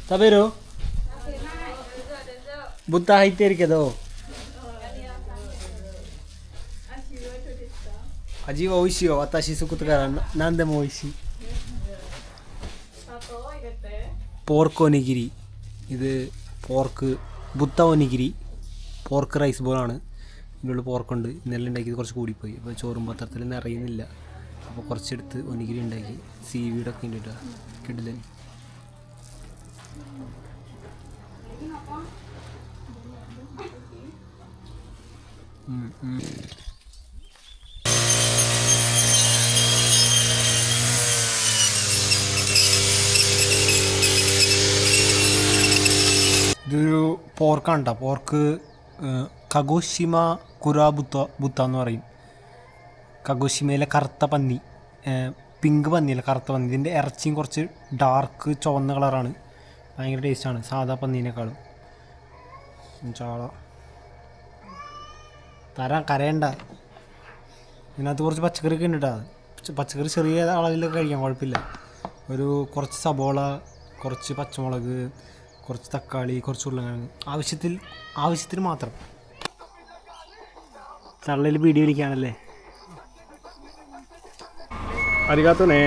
Davvero? Butta haite ke do. Aji wa oishii yo. Watashi sukuto kara nandemo oishii. Pork onigiri. ഇത് pork ബുത്ത onigiri pork rice ബോളാണ്. ഇതിനുള്ള പോർക്കുണ്ട്. ഇന്നലെ ഉണ്ടാക്കിയത് കുറച്ച് കൂടിപ്പോയി. അപ്പോൾ ചോറും പത്രത്തിൽ നിറയുന്നില്ല. അപ്പോൾ കുറച്ചെടുത്ത് ഒനിഗിരി ഉണ്ടാക്കി. സീവീഡൊക്കെ ഉണ്ട് കേട്ടോ. കിടിലൻ. ഇതൊരു പോർക്കാണ് കേട്ടോ. പോർക്ക് കഗോഷിമ കുരാ ബുത്ത എന്ന് പറയും. കഗോഷിമയിലെ കറുത്ത പന്നി, പിങ്ക് പന്നിയല്ല കറുത്ത പന്നി. ഇതിൻ്റെ ഇറച്ചിയും കുറച്ച് ഡാർക്ക് ചുവന്ന കളറാണ്. ഭയങ്കര ടേസ്റ്റാണ് സാധാ പന്നീനേക്കാളും. ചാള തരാൻ കരയണ്ട. ഇതിനകത്ത് കുറച്ച് പച്ചക്കറിയൊക്കെ ഉണ്ട് കേട്ടോ. പച്ചക്കറി ചെറിയ അളവിലൊക്കെ കഴിക്കാം, കുഴപ്പമില്ല. ഒരു കുറച്ച് സബോള, കുറച്ച് പച്ചമുളക്, കുറച്ച് തക്കാളി, കുറച്ച് ഉരുളക്കിഴങ്ങ്, ആവശ്യത്തിന് മാത്രം. തള്ളയിൽ വീഡിയോ ഇരിക്കുകയാണല്ലേ. അറിയാത്തേ